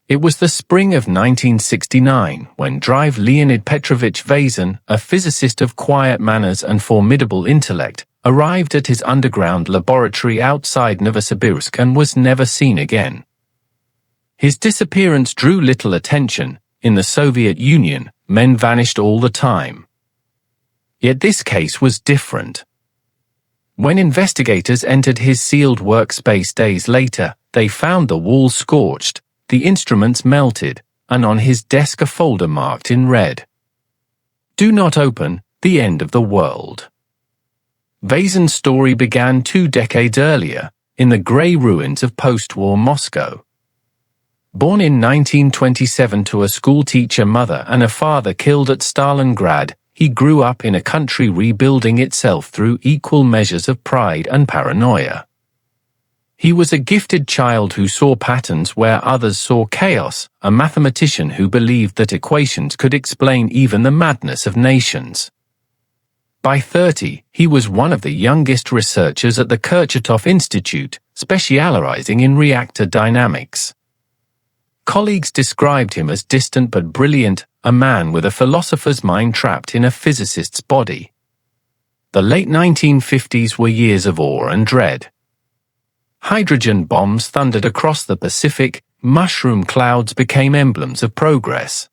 It was the spring of 1969 when Leonid Petrovich Vasin, a physicist of quiet manners and formidable intellect, arrived at his underground laboratory outside Novosibirsk and was never seen again. His disappearance drew little attention. In the Soviet Union, men vanished all the time. Yet this case was different. When investigators entered his sealed workspace days later, they found the walls scorched, the instruments melted, and on his desk a folder marked in red. "Do not open, the end of the world." Vasin's story began 2 decades earlier, in the grey ruins of post-war Moscow. Born in 1927 to a schoolteacher mother and a father killed at Stalingrad, he grew up in a country rebuilding itself through equal measures of pride and paranoia. He was a gifted child who saw patterns where others saw chaos, a mathematician who believed that equations could explain even the madness of nations. By 30, he was one of the youngest researchers at the Kurchatov Institute, specializing in reactor dynamics. Colleagues described him as distant but brilliant, a man with a philosopher's mind trapped in a physicist's body. The late 1950s were years of awe and dread. Hydrogen bombs thundered across the Pacific, mushroom clouds became emblems of progress.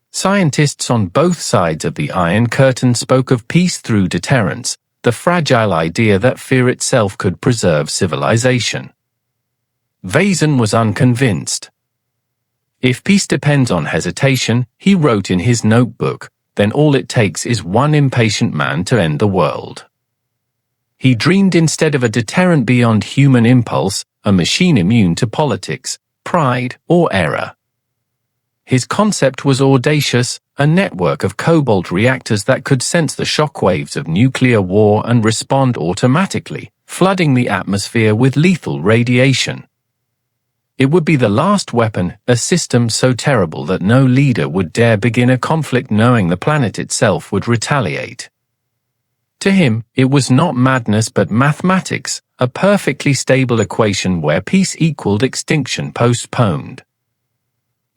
Scientists on both sides of the Iron Curtain spoke of peace through deterrence, the fragile idea that fear itself could preserve civilization. Vasin was unconvinced. "If peace depends on hesitation," he wrote in his notebook, "then all it takes is one impatient man to end the world." He dreamed instead of a deterrent beyond human impulse, a machine immune to politics, pride, or error. His concept was audacious, a network of cobalt reactors that could sense the shockwaves of nuclear war and respond automatically, flooding the atmosphere with lethal radiation. It would be the last weapon, a system so terrible that no leader would dare begin a conflict knowing the planet itself would retaliate. To him, it was not madness but mathematics, a perfectly stable equation where peace equaled extinction postponed.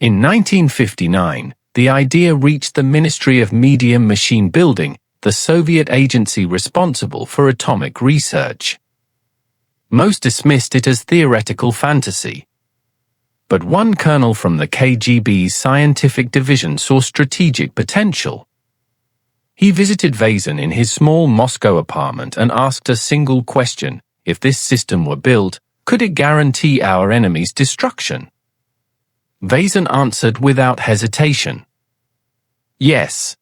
In 1959, the idea reached the Ministry of Medium Machine Building, the Soviet agency responsible for atomic research. Most dismissed it as theoretical fantasy. But one colonel from the KGB's scientific division saw strategic potential. He visited Vasin in his small Moscow apartment and asked a single question: if this system were built, could it guarantee our enemy's destruction? Vasin answered without hesitation. Yes.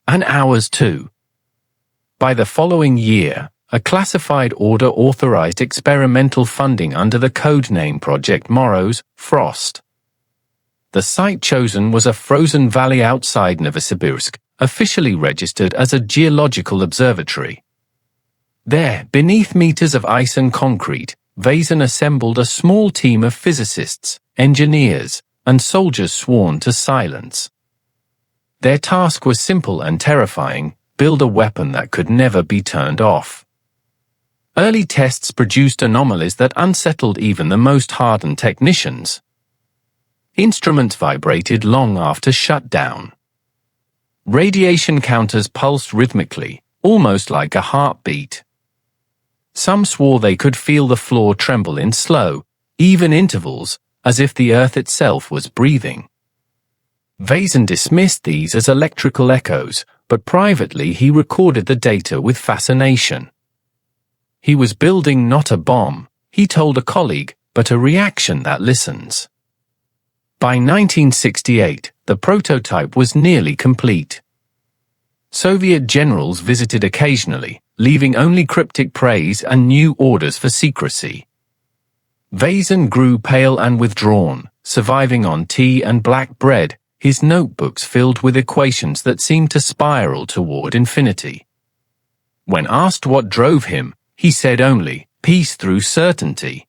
And ours too. By the following year, a classified order authorized experimental funding under the codename Project MOROZ, Frost. The site chosen was a frozen valley outside Novosibirsk, officially registered as a geological observatory. There, beneath meters of ice and concrete, Vasin assembled a small team of physicists, engineers, and soldiers sworn to silence. Their task was simple and terrifying: build a weapon that could never be turned off. Early tests produced anomalies that unsettled even the most hardened technicians. Instruments vibrated long after shutdown. Radiation counters pulsed rhythmically, almost like a heartbeat. Some swore they could feel the floor tremble in slow, even intervals, as if the earth itself was breathing. Vasin dismissed these as electrical echoes, but privately he recorded the data with fascination. He was building not a bomb, he told a colleague, but a reaction that listens. By 1968, the prototype was nearly complete. Soviet generals visited occasionally, leaving only cryptic praise and new orders for secrecy. Vasin grew pale and withdrawn, surviving on tea and black bread, his notebooks filled with equations that seemed to spiral toward infinity. When asked what drove him, he said only, peace through certainty.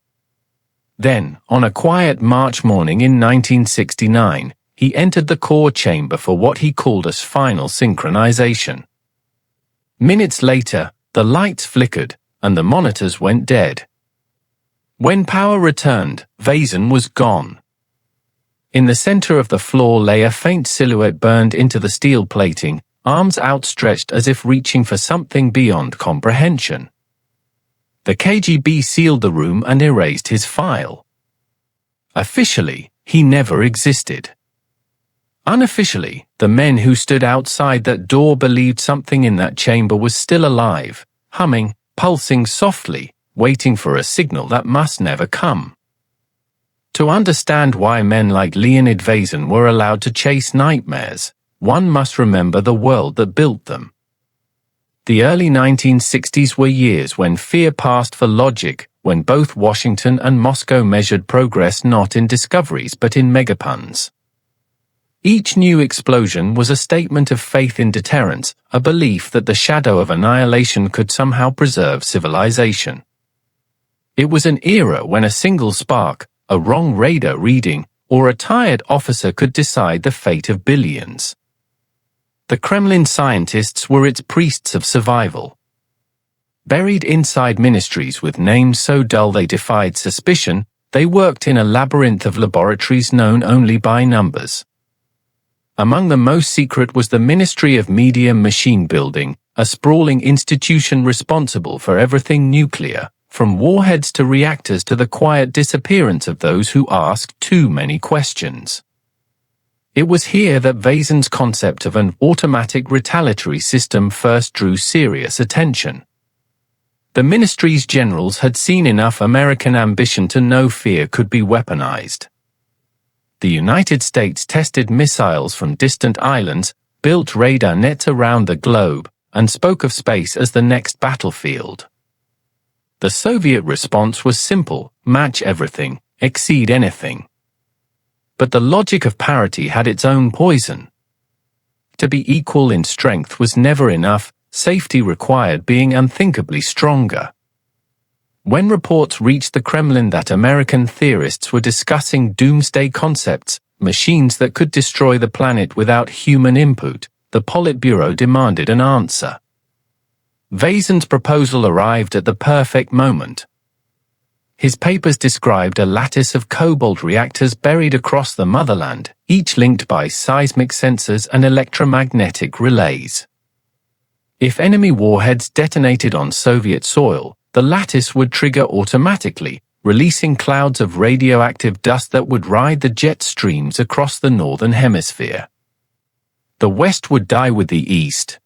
Then, on a quiet March morning in 1969, he entered the core chamber for what he called as final synchronization. Minutes later, the lights flickered, and the monitors went dead. When power returned, Vasin was gone. In the center of the floor lay a faint silhouette burned into the steel plating, arms outstretched as if reaching for something beyond comprehension. The KGB sealed the room and erased his file. Officially, he never existed. Unofficially, the men who stood outside that door believed something in that chamber was still alive, humming, pulsing softly, waiting for a signal that must never come. To understand why men like Leonid Vasin were allowed to chase nightmares, one must remember the world that built them. The early 1960s were years when fear passed for logic, when both Washington and Moscow measured progress not in discoveries but in megapuns. Each new explosion was a statement of faith in deterrence, a belief that the shadow of annihilation could somehow preserve civilization. It was an era when a single spark, a wrong radar reading, or a tired officer could decide the fate of billions. The Kremlin scientists were its priests of survival. Buried inside ministries with names so dull they defied suspicion, they worked in a labyrinth of laboratories known only by numbers. Among the most secret was the Ministry of Media Machine Building, a sprawling institution responsible for everything nuclear, from warheads to reactors to the quiet disappearance of those who asked too many questions. It was here that Vasin's concept of an automatic retaliatory system first drew serious attention. The ministry's generals had seen enough American ambition to know fear could be weaponized. The United States tested missiles from distant islands, built radar nets around the globe, and spoke of space as the next battlefield. The Soviet response was simple: match everything, exceed anything. But the logic of parity had its own poison. To be equal in strength was never enough, safety required being unthinkably stronger. When reports reached the Kremlin that American theorists were discussing doomsday concepts, machines that could destroy the planet without human input, the Politburo demanded an answer. Vasin's proposal arrived at the perfect moment. His papers described a lattice of cobalt reactors buried across the motherland, each linked by seismic sensors and electromagnetic relays. If enemy warheads detonated on Soviet soil, the lattice would trigger automatically, releasing clouds of radioactive dust that would ride the jet streams across the northern hemisphere. The West would die with the East.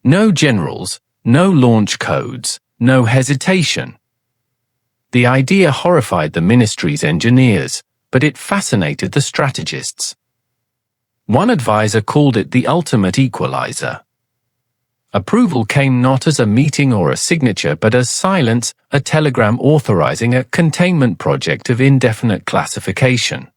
No generals, no launch codes, no hesitation. The idea horrified the ministry's engineers, but it fascinated the strategists. One advisor called it the ultimate equalizer. Approval came not as a meeting or a signature but as silence, a telegram authorizing a containment project of indefinite classification.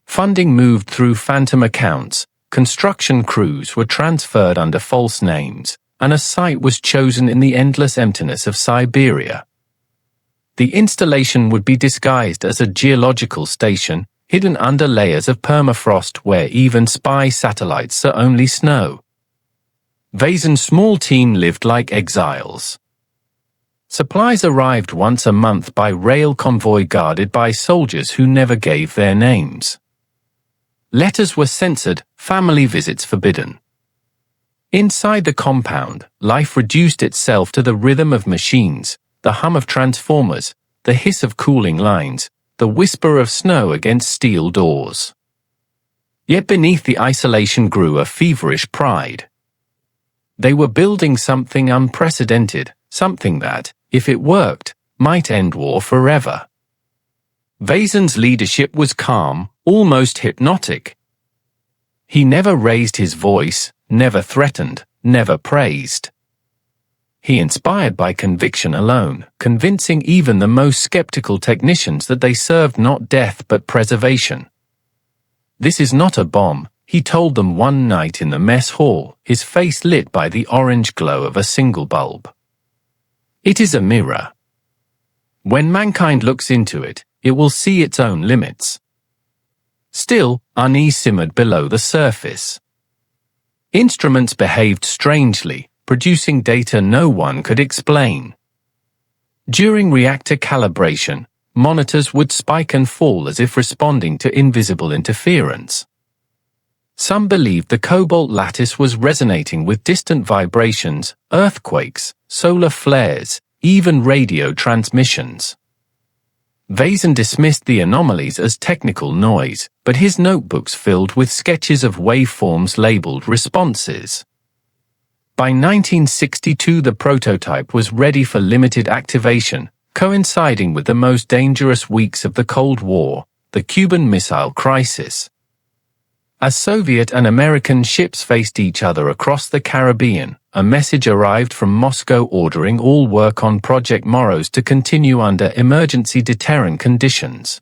Funding moved through phantom accounts, construction crews were transferred under false names, and a site was chosen in the endless emptiness of Siberia. The installation would be disguised as a geological station, hidden under layers of permafrost where even spy satellites saw only snow. Vasin's small team lived like exiles. Supplies arrived once a month by rail convoy guarded by soldiers who never gave their names. Letters were censored, family visits forbidden. Inside the compound, life reduced itself to the rhythm of machines, the hum of transformers, the hiss of cooling lines, the whisper of snow against steel doors. Yet beneath the isolation grew a feverish pride. They were building something unprecedented, something that, if it worked, might end war forever. Vasin's leadership was calm, almost hypnotic. He never raised his voice, never threatened, never praised. He inspired by conviction alone, convincing even the most skeptical technicians that they served not death but preservation. "This is not a bomb," he told them one night in the mess hall, his face lit by the orange glow of a single bulb. "It is a mirror. When mankind looks into it, it will see its own limits." Still, unease simmered below the surface. Instruments behaved strangely, producing data no one could explain. During reactor calibration, monitors would spike and fall as if responding to invisible interference. Some believed the cobalt lattice was resonating with distant vibrations, earthquakes, solar flares, even radio transmissions. Vasin dismissed the anomalies as technical noise, but his notebooks filled with sketches of waveforms labeled responses. By 1962, the prototype was ready for limited activation, coinciding with the most dangerous weeks of the Cold War, the Cuban Missile Crisis. As Soviet and American ships faced each other across the Caribbean, a message arrived from Moscow ordering all work on Project MOROZ to continue under emergency deterrent conditions.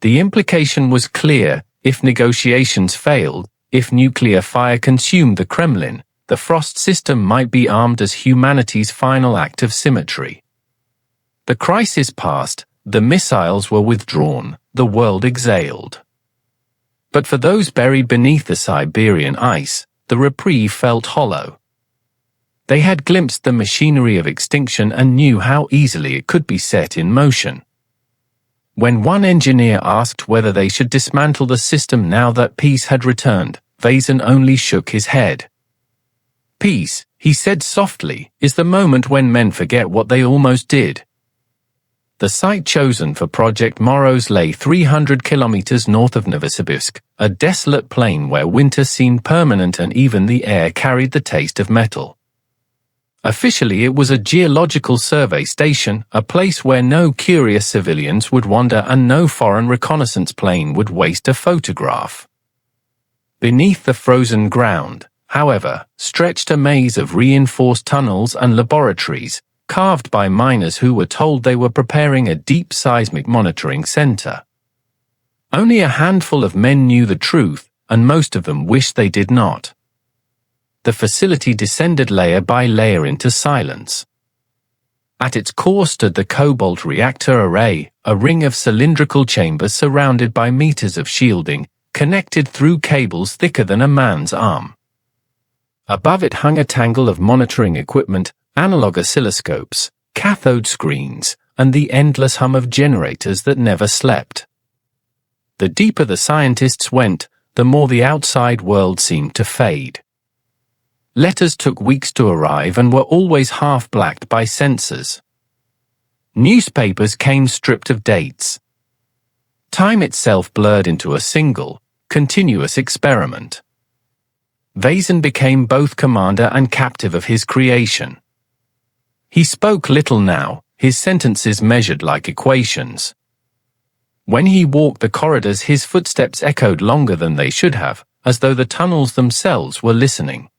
The implication was clear: if negotiations failed, if nuclear fire consumed the Kremlin, the Frost system might be armed as humanity's final act of symmetry. The crisis passed, the missiles were withdrawn, the world exhaled. But for those buried beneath the Siberian ice, the reprieve felt hollow. They had glimpsed the machinery of extinction and knew how easily it could be set in motion. When one engineer asked whether they should dismantle the system now that peace had returned, Vasin only shook his head. "Peace," he said softly, "is the moment when men forget what they almost did." The site chosen for Project MOROZ lay 300 kilometers north of Novosibirsk, a desolate plain where winter seemed permanent and even the air carried the taste of metal. Officially, it was a geological survey station, a place where no curious civilians would wander and no foreign reconnaissance plane would waste a photograph. Beneath the frozen ground, however, stretched a maze of reinforced tunnels and laboratories, carved by miners who were told they were preparing a deep seismic monitoring center. Only a handful of men knew the truth, and most of them wished they did not. The facility descended layer by layer into silence. At its core stood the cobalt reactor array, a ring of cylindrical chambers surrounded by meters of shielding, connected through cables thicker than a man's arm. Above it hung a tangle of monitoring equipment, analog oscilloscopes, cathode screens, and the endless hum of generators that never slept. The deeper the scientists went, the more the outside world seemed to fade. Letters took weeks to arrive and were always half-blacked by censors. Newspapers came stripped of dates. Time itself blurred into a single, continuous experiment. Vasin became both commander and captive of his creation. He spoke little now, his sentences measured like equations. When he walked the corridors, his footsteps echoed longer than they should have, as though the tunnels themselves were listening.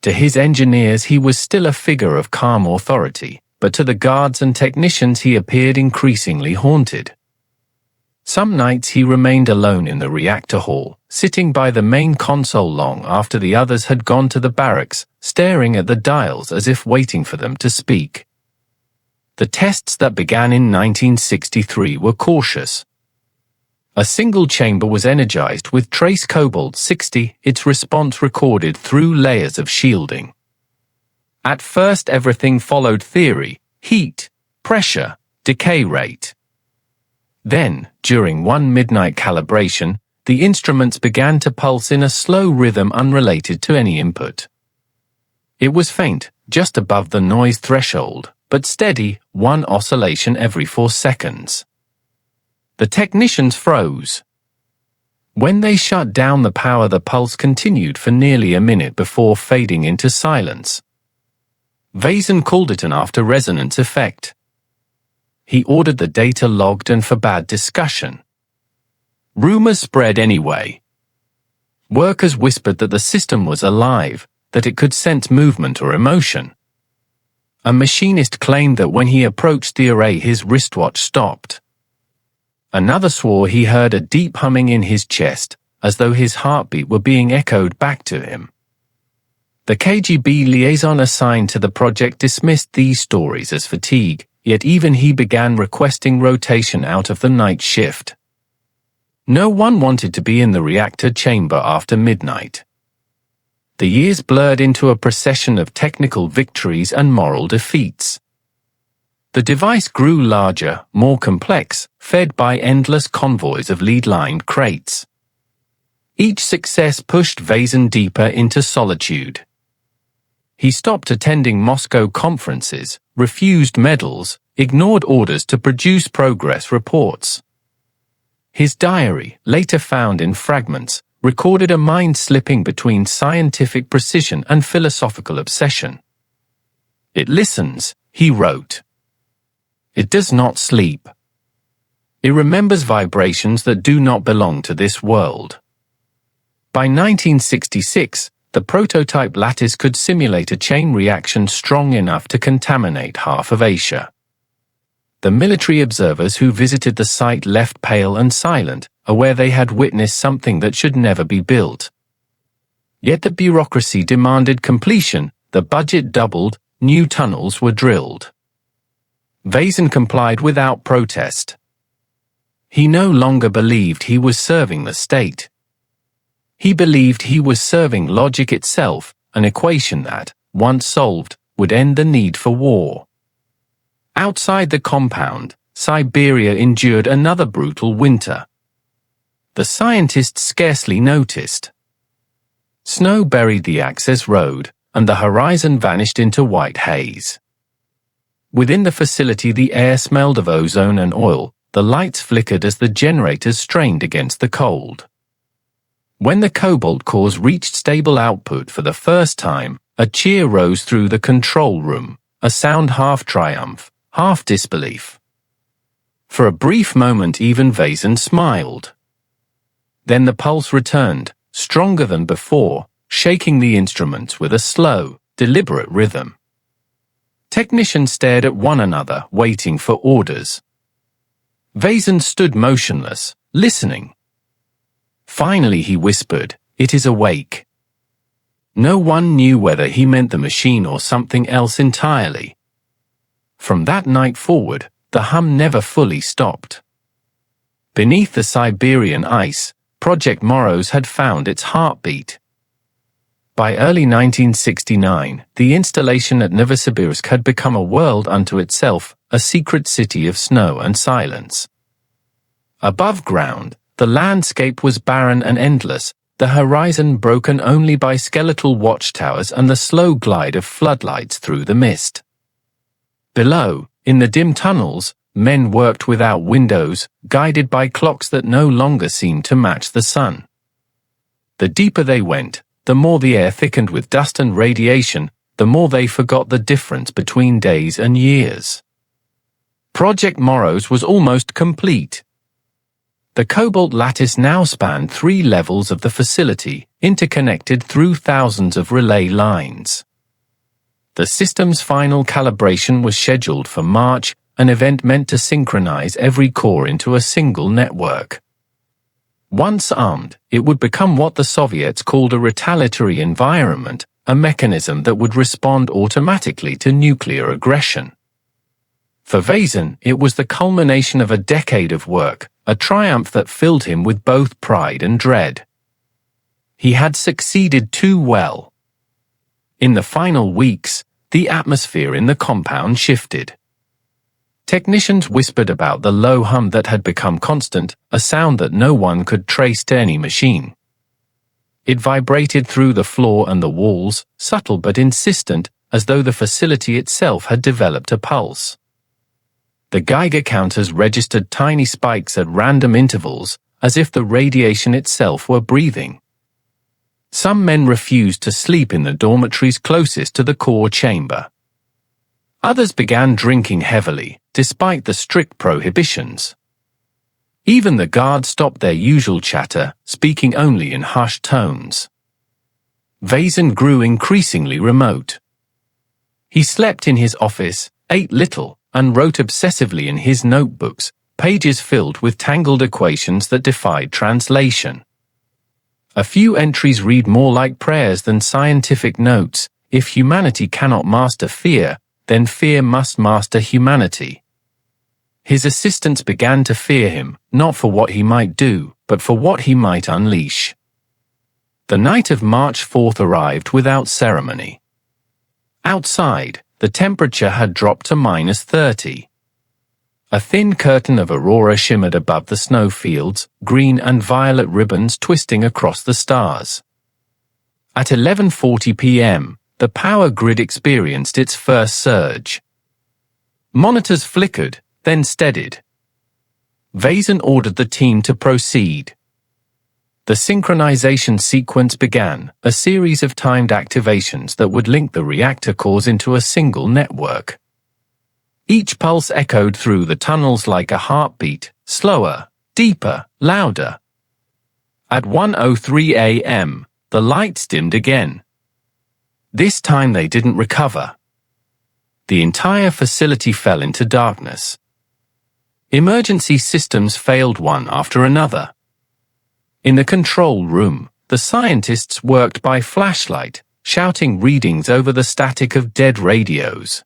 To his engineers he was still a figure of calm authority, but to the guards and technicians he appeared increasingly haunted. Some nights he remained alone in the reactor hall, sitting by the main console long after the others had gone to the barracks, staring at the dials as if waiting for them to speak. The tests that began in 1963 were cautious. A single chamber was energized with trace cobalt-60, its response recorded through layers of shielding. At first everything followed theory: heat, pressure, decay rate. Then, during one midnight calibration, the instruments began to pulse in a slow rhythm unrelated to any input. It was faint, just above the noise threshold, but steady, one oscillation every 4 seconds. The technicians froze. When they shut down the power, the pulse continued for nearly a minute before fading into silence. Vasin called it an after-resonance effect. He ordered the data logged and forbade discussion. Rumors spread anyway. Workers whispered that the system was alive, that it could sense movement or emotion. A machinist claimed that when he approached the array his wristwatch stopped. Another swore he heard a deep humming in his chest, as though his heartbeat were being echoed back to him. The KGB liaison assigned to the project dismissed these stories as fatigue, yet even he began requesting rotation out of the night shift. No one wanted to be in the reactor chamber after midnight. The years blurred into a procession of technical victories and moral defeats. The device grew larger, more complex, fed by endless convoys of lead-lined crates. Each success pushed Vasin deeper into solitude. He stopped attending Moscow conferences, refused medals, ignored orders to produce progress reports. His diary, later found in fragments, recorded a mind slipping between scientific precision and philosophical obsession. "It listens," he wrote. "It does not sleep. It remembers vibrations that do not belong to this world." By 1966, the prototype lattice could simulate a chain reaction strong enough to contaminate half of Asia. The military observers who visited the site left pale and silent, aware they had witnessed something that should never be built. Yet the bureaucracy demanded completion, the budget doubled, new tunnels were drilled. Vasin complied without protest. He no longer believed he was serving the state. He believed he was serving logic itself, an equation that, once solved, would end the need for war. Outside the compound, Siberia endured another brutal winter. The scientists scarcely noticed. Snow buried the access road, and the horizon vanished into white haze. Within the facility the air smelled of ozone and oil, the lights flickered as the generators strained against the cold. When the cobalt cores reached stable output for the first time, a cheer rose through the control room, a sound half triumph, half disbelief. For a brief moment even Vasin smiled. Then the pulse returned, stronger than before, shaking the instruments with a slow, deliberate rhythm. Technicians stared at one another, waiting for orders. Vasin stood motionless, listening. Finally he whispered, "It is awake." No one knew whether he meant the machine or something else entirely. From that night forward, the hum never fully stopped. Beneath the Siberian ice, Project MOROZ had found its heartbeat. By early 1969, the installation at Novosibirsk had become a world unto itself, a secret city of snow and silence. Above ground, the landscape was barren and endless, the horizon broken only by skeletal watchtowers and the slow glide of floodlights through the mist. Below, in the dim tunnels, men worked without windows, guided by clocks that no longer seemed to match the sun. The deeper they went, the more the air thickened with dust and radiation, the more they forgot the difference between days and years. Project MOROZ was almost complete. The cobalt lattice now spanned 3 levels of the facility, interconnected through thousands of relay lines. The system's final calibration was scheduled for March, an event meant to synchronize every core into a single network. Once armed, it would become what the Soviets called a retaliatory environment, a mechanism that would respond automatically to nuclear aggression. For Vasin, it was the culmination of a decade of work, a triumph that filled him with both pride and dread. He had succeeded too well. In the final weeks, the atmosphere in the compound shifted. Technicians whispered about the low hum that had become constant, a sound that no one could trace to any machine. It vibrated through the floor and the walls, subtle but insistent, as though the facility itself had developed a pulse. The Geiger counters registered tiny spikes at random intervals, as if the radiation itself were breathing. Some men refused to sleep in the dormitories closest to the core chamber. Others began drinking heavily, despite the strict prohibitions. Even the guards stopped their usual chatter, speaking only in hushed tones. Vasin grew increasingly remote. He slept in his office, ate little, and wrote obsessively in his notebooks, pages filled with tangled equations that defied translation. A few entries read more like prayers than scientific notes. If humanity cannot master fear, then fear must master humanity. His assistants began to fear him, not for what he might do, but for what he might unleash. The night of March 4th arrived without ceremony. Outside, the temperature had dropped to -30. A thin curtain of aurora shimmered above the snowfields, green and violet ribbons twisting across the stars. At 11:40 p.m., the power grid experienced its first surge. Monitors flickered, then steadied. Vasin ordered the team to proceed. The synchronization sequence began, a series of timed activations that would link the reactor cores into a single network. Each pulse echoed through the tunnels like a heartbeat, slower, deeper, louder. At 1:03 a.m., the lights dimmed again. This time they didn't recover. The entire facility fell into darkness. Emergency systems failed one after another. In the control room, the scientists worked by flashlight, shouting readings over the static of dead radios.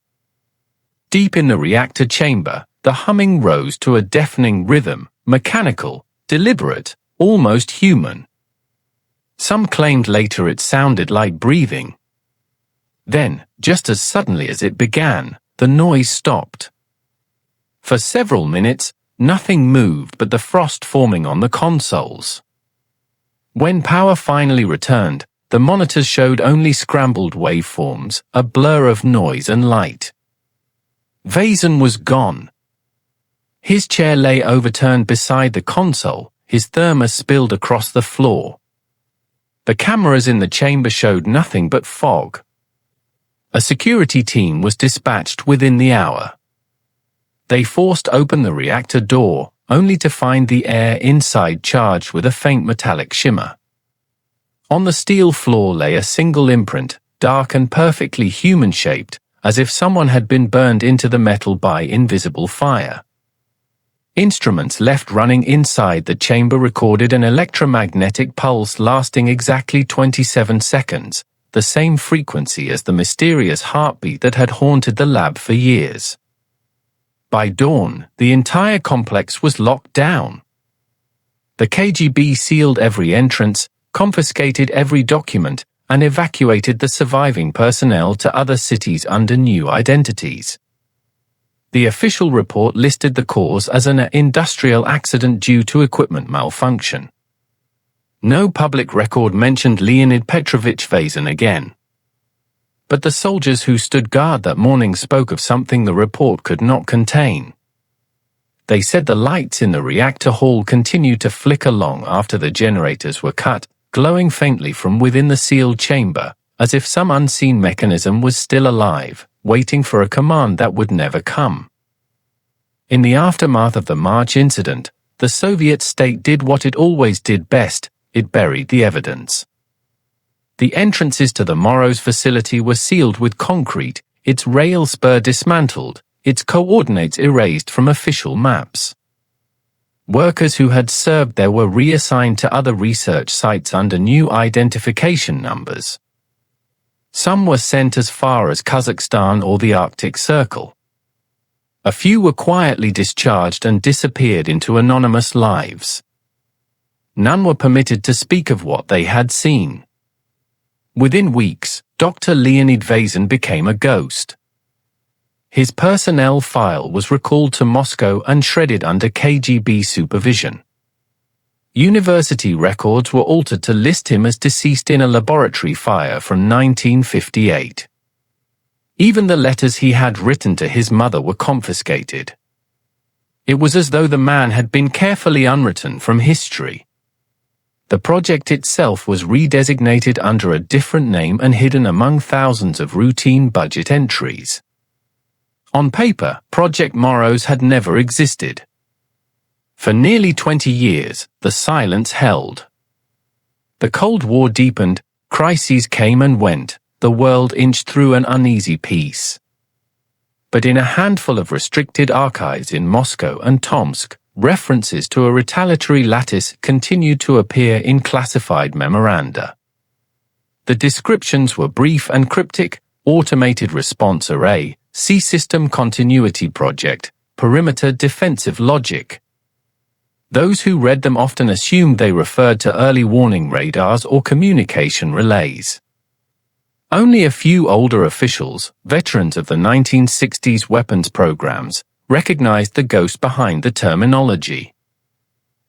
Deep in the reactor chamber, the humming rose to a deafening rhythm, mechanical, deliberate, almost human. Some claimed later it sounded like breathing. Then, just as suddenly as it began, the noise stopped. For several minutes, nothing moved but the frost forming on the consoles. When power finally returned, the monitors showed only scrambled waveforms, a blur of noise and light. Vasin was gone. His chair lay overturned beside the console, his thermos spilled across the floor. The cameras in the chamber showed nothing but fog. A security team was dispatched within the hour. They forced open the reactor door, only to find the air inside charged with a faint metallic shimmer. On the steel floor lay a single imprint, dark and perfectly human-shaped, as if someone had been burned into the metal by invisible fire. Instruments left running inside the chamber recorded an electromagnetic pulse lasting exactly 27 seconds, the same frequency as the mysterious heartbeat that had haunted the lab for years. By dawn, the entire complex was locked down. The KGB sealed every entrance, confiscated every document, and evacuated the surviving personnel to other cities under new identities. The official report listed the cause as an industrial accident due to equipment malfunction. No public record mentioned Leonid Petrovich Vasin again. But the soldiers who stood guard that morning spoke of something the report could not contain. They said the lights in the reactor hall continued to flicker long after the generators were cut, glowing faintly from within the sealed chamber, as if some unseen mechanism was still alive, waiting for a command that would never come. In the aftermath of the March incident, the Soviet state did what it always did best: it buried the evidence. The entrances to the MOROZ facility were sealed with concrete, its rail spur dismantled, its coordinates erased from official maps. Workers who had served there were reassigned to other research sites under new identification numbers. Some were sent as far as Kazakhstan or the Arctic Circle. A few were quietly discharged and disappeared into anonymous lives. None were permitted to speak of what they had seen. Within weeks, Dr. Leonid Vasin became a ghost. His personnel file was recalled to Moscow and shredded under KGB supervision. University records were altered to list him as deceased in a laboratory fire from 1958. Even the letters he had written to his mother were confiscated. It was as though the man had been carefully unwritten from history. The project itself was redesignated under a different name and hidden among thousands of routine budget entries. On paper, Project MOROZ had never existed. For nearly 20 years, the silence held. The Cold War deepened, crises came and went, the world inched through an uneasy peace. But in a handful of restricted archives in Moscow and Tomsk, references to a retaliatory lattice continued to appear in classified memoranda. The descriptions were brief and cryptic: automated response array, C-system continuity project, perimeter defensive logic. Those who read them often assumed they referred to early warning radars or communication relays. Only a few older officials, veterans of the 1960s weapons programs, recognized the ghost behind the terminology.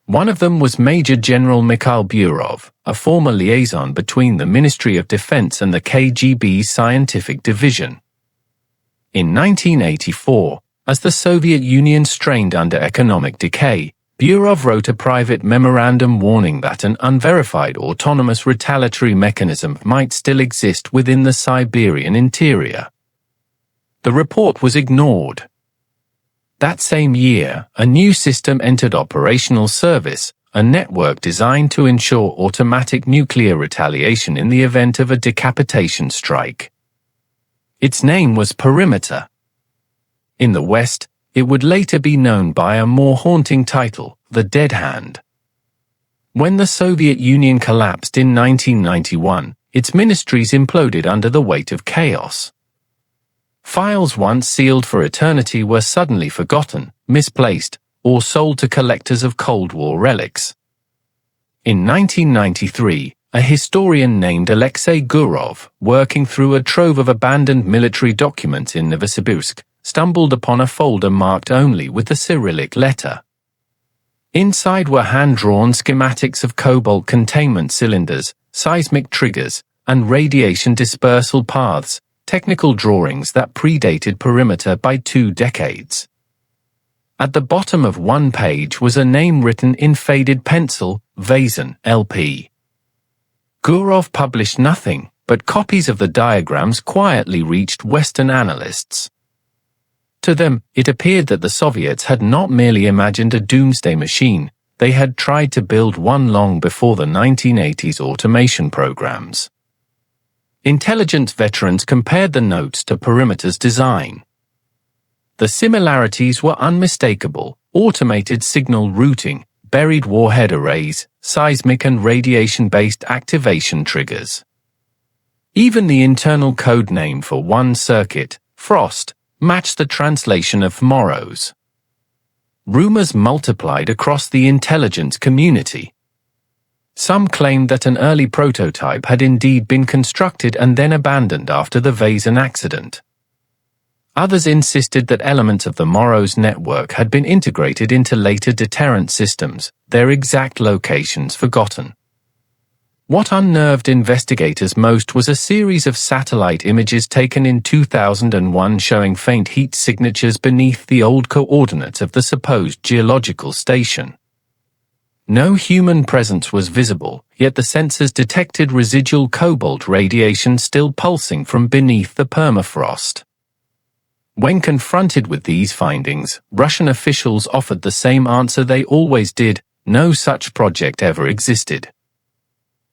One of them was Major General Mikhail Burov, a former liaison between the Ministry of Defense and the KGB's scientific division. In 1984, as the Soviet Union strained under economic decay, Burov wrote a private memorandum warning that an unverified autonomous retaliatory mechanism might still exist within the Siberian interior. The report was ignored. That same year, a new system entered operational service, a network designed to ensure automatic nuclear retaliation in the event of a decapitation strike. Its name was Perimeter. In the West, it would later be known by a more haunting title, the Dead Hand. When the Soviet Union collapsed in 1991, its ministries imploded under the weight of chaos. Files once sealed for eternity were suddenly forgotten, misplaced, or sold to collectors of Cold War relics. In 1993, a historian named Alexei Gurov, working through a trove of abandoned military documents in Novosibirsk, stumbled upon a folder marked only with the Cyrillic letter. Inside were hand-drawn schematics of cobalt containment cylinders, seismic triggers, and radiation dispersal paths, technical drawings that predated Perimeter by 2 decades. At the bottom of one page was a name written in faded pencil, Vasin, LP. Gurov published nothing, but copies of the diagrams quietly reached Western analysts. To them, it appeared that the Soviets had not merely imagined a doomsday machine, they had tried to build one long before the 1980s automation programs. Intelligence veterans compared the notes to Perimeter's design. The similarities were unmistakable: automated signal routing, buried warhead arrays, seismic and radiation-based activation triggers. Even the internal code name for one circuit, Frost, matched the translation of MOROZ. Rumors multiplied across the intelligence community. Some claimed that an early prototype had indeed been constructed and then abandoned after the Vasin accident. Others insisted that elements of the MOROZ network had been integrated into later deterrence systems, their exact locations forgotten. What unnerved investigators most was a series of satellite images taken in 2001 showing faint heat signatures beneath the old coordinates of the supposed geological station. No human presence was visible, yet the sensors detected residual cobalt radiation still pulsing from beneath the permafrost. When confronted with these findings, Russian officials offered the same answer they always did: no such project ever existed.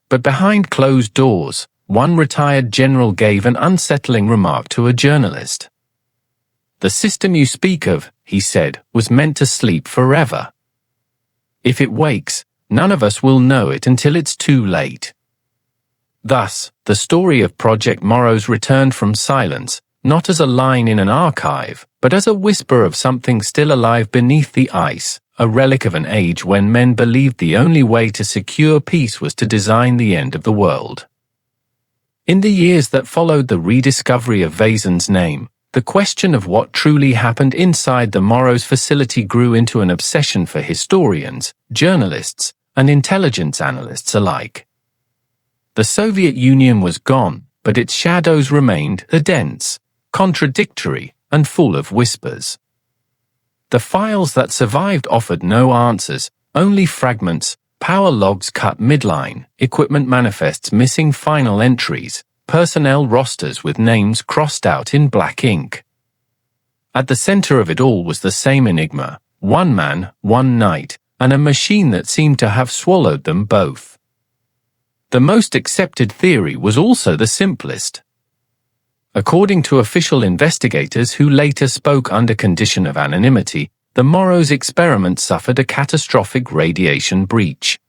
But behind closed doors, one retired general gave an unsettling remark to a journalist. "The system you speak of," he said, "was meant to sleep forever. If it wakes, none of us will know it until it's too late." Thus, the story of Project MOROZ returned from silence, not as a line in an archive, but as a whisper of something still alive beneath the ice, a relic of an age when men believed the only way to secure peace was to design the end of the world. In the years that followed the rediscovery of Vasin's name, the question of what truly happened inside the MOROZ facility grew into an obsession for historians, journalists, and intelligence analysts alike. The Soviet Union was gone, but its shadows remained dense, contradictory, and full of whispers. The files that survived offered no answers, only fragments, power logs cut midline, equipment manifests missing final entries, personnel rosters with names crossed out in black ink. At the center of it all was the same enigma: one man, one night, and a machine that seemed to have swallowed them both. The most accepted theory was also the simplest. According to official investigators who later spoke under condition of anonymity, the MOROZ experiment suffered a catastrophic radiation breach.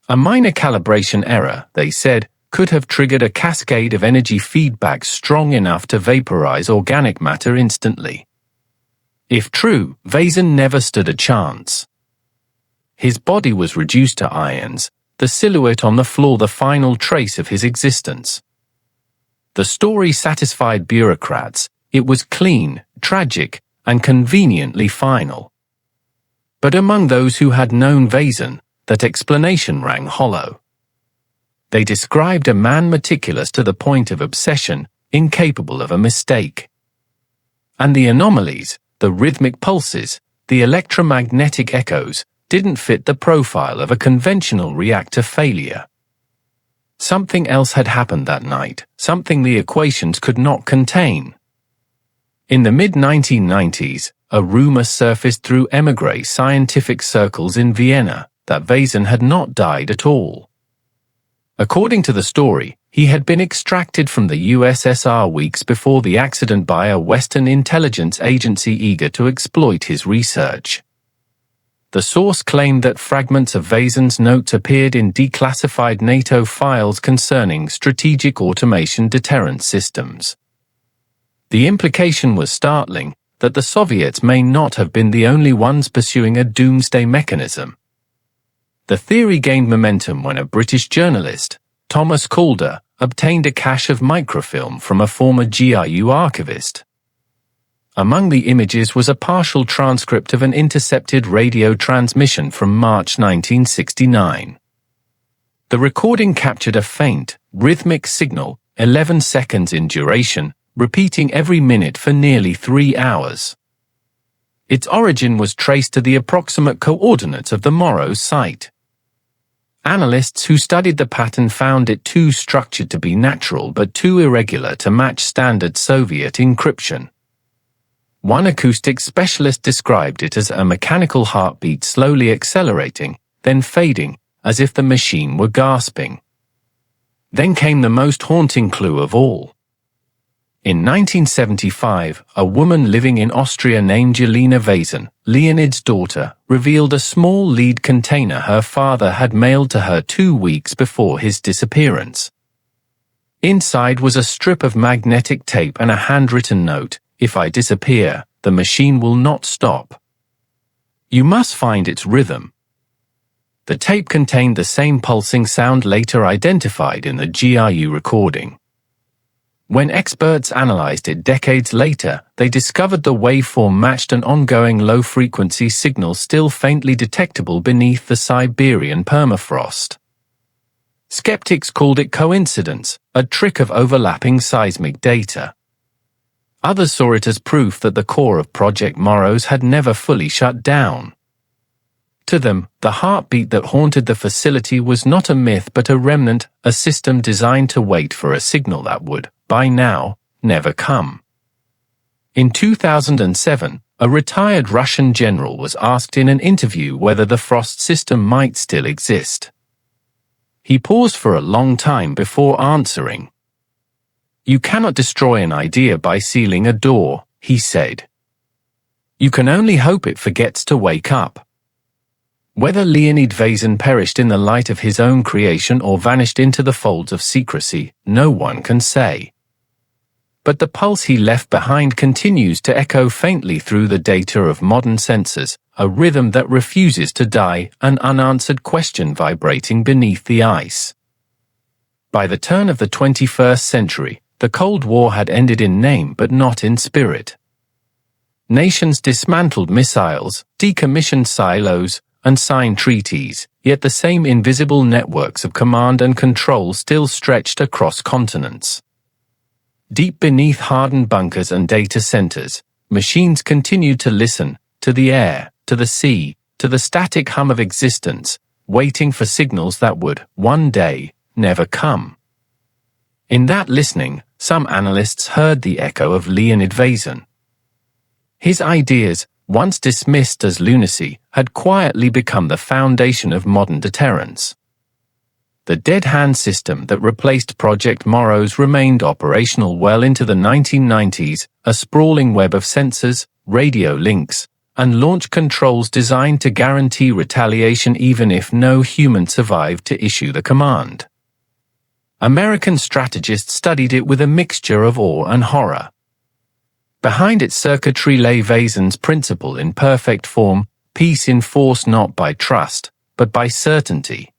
A minor calibration error, they said, could have triggered a cascade of energy feedback strong enough to vaporize organic matter instantly. If true, Vasin never stood a chance. His body was reduced to ions, the silhouette on the floor the final trace of his existence. The story satisfied bureaucrats. It was clean, tragic, and conveniently final. But among those who had known Vasin, that explanation rang hollow. They described a man meticulous to the point of obsession, incapable of a mistake. And the anomalies, the rhythmic pulses, the electromagnetic echoes, didn't fit the profile of a conventional reactor failure. Something else had happened that night, something the equations could not contain. In the mid-1990s, a rumor surfaced through émigré scientific circles in Vienna that Vasin had not died at all. According to the story, he had been extracted from the USSR weeks before the accident by a Western intelligence agency eager to exploit his research. The source claimed that fragments of Vasin's notes appeared in declassified NATO files concerning strategic automation deterrence systems. The implication was startling, that the Soviets may not have been the only ones pursuing a doomsday mechanism. The theory gained momentum when a British journalist, Thomas Calder, obtained a cache of microfilm from a former GRU archivist. Among the images was a partial transcript of an intercepted radio transmission from March 1969. The recording captured a faint, rhythmic signal, 11 seconds in duration, repeating every minute for nearly 3 hours. Its origin was traced to the approximate coordinates of the MOROZ site. Analysts who studied the pattern found it too structured to be natural but too irregular to match standard Soviet encryption. One acoustic specialist described it as a mechanical heartbeat slowly accelerating, then fading, as if the machine were gasping. Then came the most haunting clue of all. In 1975, a woman living in Austria named Jelena Vasin, Leonid's daughter, revealed a small lead container her father had mailed to her 2 weeks before his disappearance. Inside was a strip of magnetic tape and a handwritten note: "If I disappear, the machine will not stop. You must find its rhythm." The tape contained the same pulsing sound later identified in the GRU recording. When experts analyzed it decades later, they discovered the waveform matched an ongoing low-frequency signal still faintly detectable beneath the Siberian permafrost. Skeptics called it coincidence, a trick of overlapping seismic data. Others saw it as proof that the core of Project MOROZ had never fully shut down. To them, the heartbeat that haunted the facility was not a myth but a remnant, a system designed to wait for a signal that would, by now, never come. In 2007, a retired Russian general was asked in an interview whether the Frost system might still exist. He paused for a long time before answering. "You cannot destroy an idea by sealing a door," he said. "You can only hope it forgets to wake up." Whether Leonid Vasin perished in the light of his own creation or vanished into the folds of secrecy, no one can say. But the pulse he left behind continues to echo faintly through the data of modern sensors, a rhythm that refuses to die, an unanswered question vibrating beneath the ice. By the turn of the 21st century, the Cold War had ended in name but not in spirit. Nations dismantled missiles, decommissioned silos, and signed treaties, yet the same invisible networks of command and control still stretched across continents. Deep beneath hardened bunkers and data centers, machines continued to listen, to the air, to the sea, to the static hum of existence, waiting for signals that would, one day, never come. In that listening, some analysts heard the echo of Leonid Vasin. His ideas, once dismissed as lunacy, had quietly become the foundation of modern deterrence. The dead hand system that replaced Project MOROZ remained operational well into the 1990s, a sprawling web of sensors, radio links, and launch controls designed to guarantee retaliation even if no human survived to issue the command. American strategists studied it with a mixture of awe and horror. Behind its circuitry lay Vasin's principle in perfect form: peace enforced not by trust, but by certainty.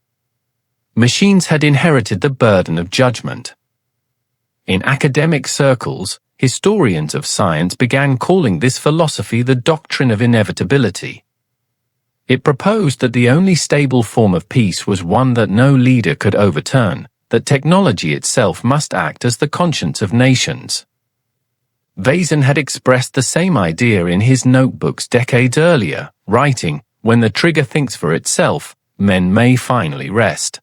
Machines had inherited the burden of judgment. In academic circles, historians of science began calling this philosophy the doctrine of inevitability. It proposed that the only stable form of peace was one that no leader could overturn, that technology itself must act as the conscience of nations. Vasin had expressed the same idea in his notebooks decades earlier, writing, "When the trigger thinks for itself, men may finally rest."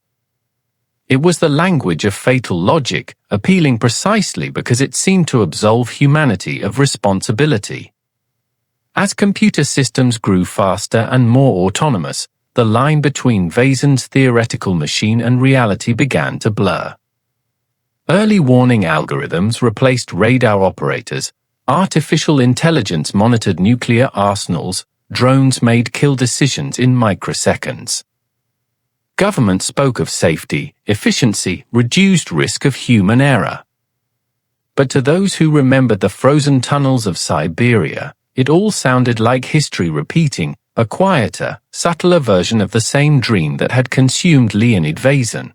It was the language of fatal logic, appealing precisely because it seemed to absolve humanity of responsibility. As computer systems grew faster and more autonomous, the line between Vasin's theoretical machine and reality began to blur. Early warning algorithms replaced radar operators, artificial intelligence monitored nuclear arsenals, drones made kill decisions in microseconds. Government spoke of safety, efficiency, reduced risk of human error. But to those who remembered the frozen tunnels of Siberia, it all sounded like history repeating, a quieter, subtler version of the same dream that had consumed Leonid Vasin.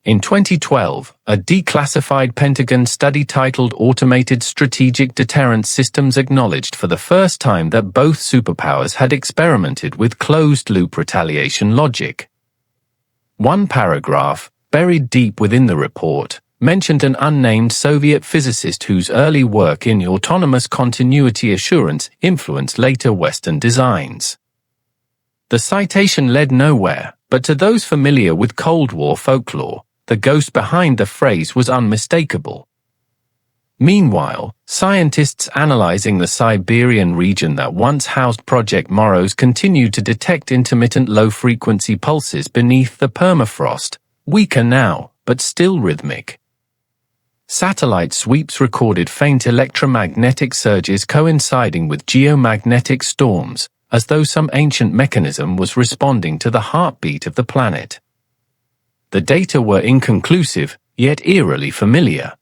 In 2012, a declassified Pentagon study titled Automated Strategic Deterrence Systems acknowledged for the first time that both superpowers had experimented with closed-loop retaliation logic. One paragraph, buried deep within the report, mentioned an unnamed Soviet physicist whose early work in autonomous continuity assurance influenced later Western designs. The citation led nowhere, but to those familiar with Cold War folklore, the ghost behind the phrase was unmistakable. Meanwhile, scientists analyzing the Siberian region that once housed Project MOROZ continued to detect intermittent low-frequency pulses beneath the permafrost, weaker now, but still rhythmic. Satellite sweeps recorded faint electromagnetic surges coinciding with geomagnetic storms, as though some ancient mechanism was responding to the heartbeat of the planet. The data were inconclusive, yet eerily familiar.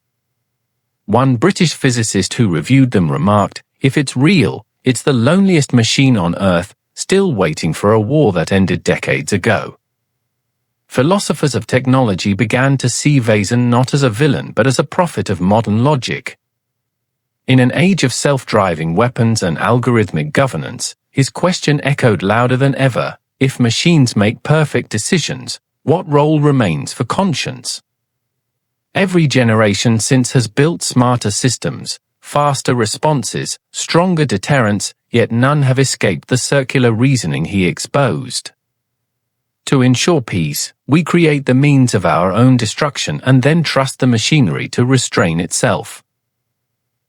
One British physicist who reviewed them remarked, "If it's real, it's the loneliest machine on Earth, still waiting for a war that ended decades ago." Philosophers of technology began to see Vasin not as a villain but as a prophet of modern logic. In an age of self-driving weapons and algorithmic governance, his question echoed louder than ever: if machines make perfect decisions, what role remains for conscience? Every generation since has built smarter systems, faster responses, stronger deterrence, yet none have escaped the circular reasoning he exposed. To ensure peace, we create the means of our own destruction and then trust the machinery to restrain itself.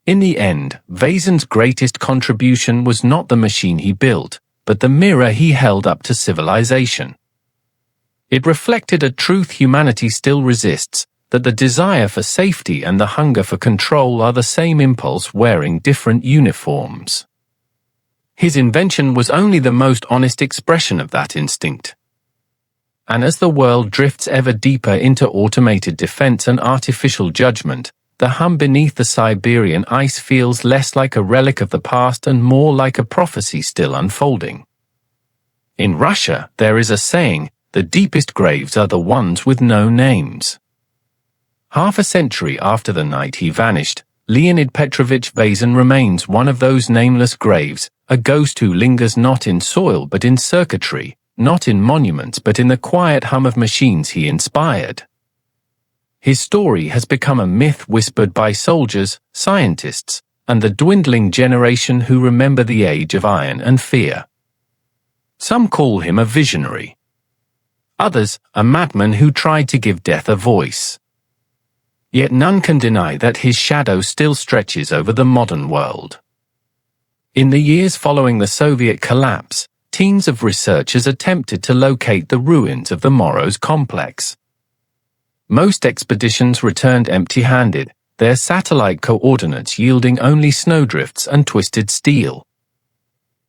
In the end, Vasin's greatest contribution was not the machine he built, but the mirror he held up to civilization. It reflected a truth humanity still resists, that the desire for safety and the hunger for control are the same impulse wearing different uniforms. His invention was only the most honest expression of that instinct. And as the world drifts ever deeper into automated defense and artificial judgment, the hum beneath the Siberian ice feels less like a relic of the past and more like a prophecy still unfolding. In Russia, there is a saying, "The deepest graves are the ones with no names." Half a century after the night he vanished, Leonid Petrovich Vasin remains one of those nameless graves, a ghost who lingers not in soil but in circuitry, not in monuments but in the quiet hum of machines he inspired. His story has become a myth whispered by soldiers, scientists, and the dwindling generation who remember the age of iron and fear. Some call him a visionary. Others, a madman who tried to give death a voice. Yet none can deny that his shadow still stretches over the modern world. In the years following the Soviet collapse, teams of researchers attempted to locate the ruins of the MOROZ complex. Most expeditions returned empty-handed, their satellite coordinates yielding only snowdrifts and twisted steel.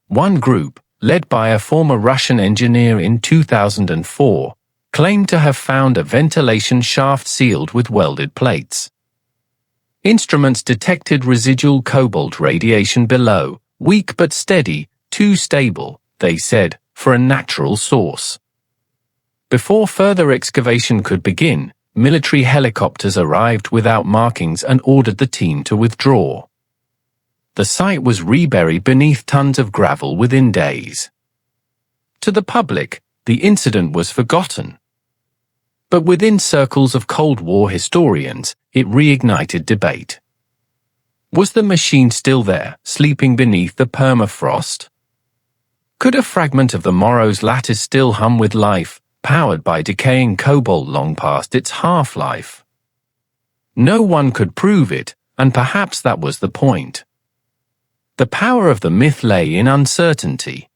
One group, led by a former Russian engineer in 2004, claimed to have found a ventilation shaft sealed with welded plates. Instruments detected residual cobalt radiation below, weak but steady, too stable, they said, for a natural source. Before further excavation could begin, military helicopters arrived without markings and ordered the team to withdraw. The site was reburied beneath tons of gravel within days. To the public, the incident was forgotten. But within circles of Cold War historians, it reignited debate. Was the machine still there, sleeping beneath the permafrost? Could a fragment of the Moroz lattice still hum with life, powered by decaying cobalt long past its half-life? No one could prove it, and perhaps that was the point. The power of the myth lay in uncertainty.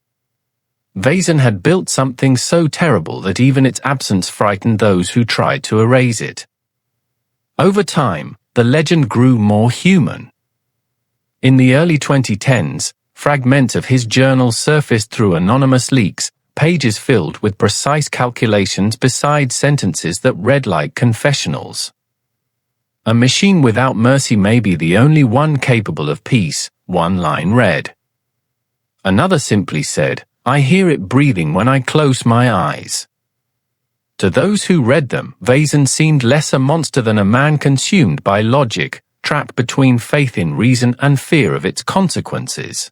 Vasin had built something so terrible that even its absence frightened those who tried to erase it. Over time, the legend grew more human. In the early 2010s, fragments of his journal surfaced through anonymous leaks, pages filled with precise calculations beside sentences that read like confessionals. A machine without mercy may be the only one capable of peace, one line read. Another simply said, "I hear it breathing when I close my eyes." To those who read them, Vasin seemed less a monster than a man consumed by logic, trapped between faith in reason and fear of its consequences.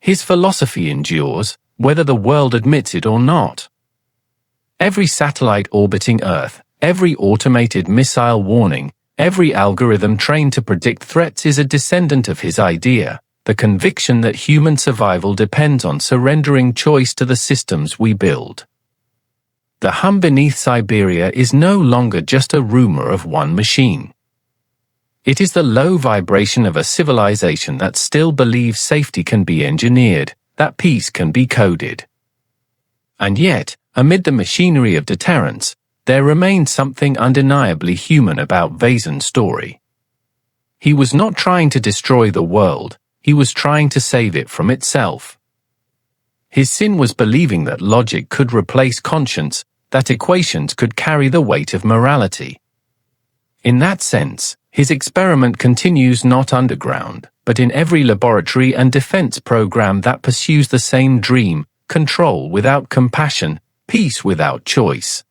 His philosophy endures, whether the world admits it or not. Every satellite orbiting Earth, every automated missile warning, every algorithm trained to predict threats is a descendant of his idea, the conviction that human survival depends on surrendering choice to the systems we build. The hum beneath Siberia is no longer just a rumor of one machine. It is the low vibration of a civilization that still believes safety can be engineered, that peace can be coded. And yet, amid the machinery of deterrence, there remains something undeniably human about Vasin's story. He was not trying to destroy the world, he was trying to save it from itself. His sin was believing that logic could replace conscience, that equations could carry the weight of morality. In that sense, his experiment continues not underground, but in every laboratory and defense program that pursues the same dream: control without compassion, peace without choice.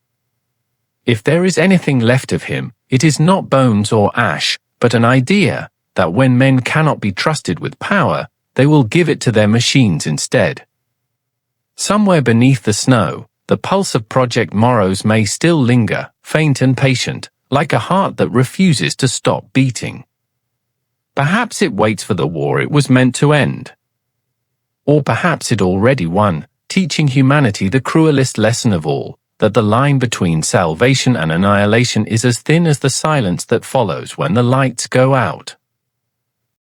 If there is anything left of him, it is not bones or ash, but an idea that when men cannot be trusted with power, they will give it to their machines instead. Somewhere beneath the snow, the pulse of Project MOROZ may still linger, faint and patient, like a heart that refuses to stop beating. Perhaps it waits for the war it was meant to end. Or perhaps it already won, teaching humanity the cruelest lesson of all, that the line between salvation and annihilation is as thin as the silence that follows when the lights go out.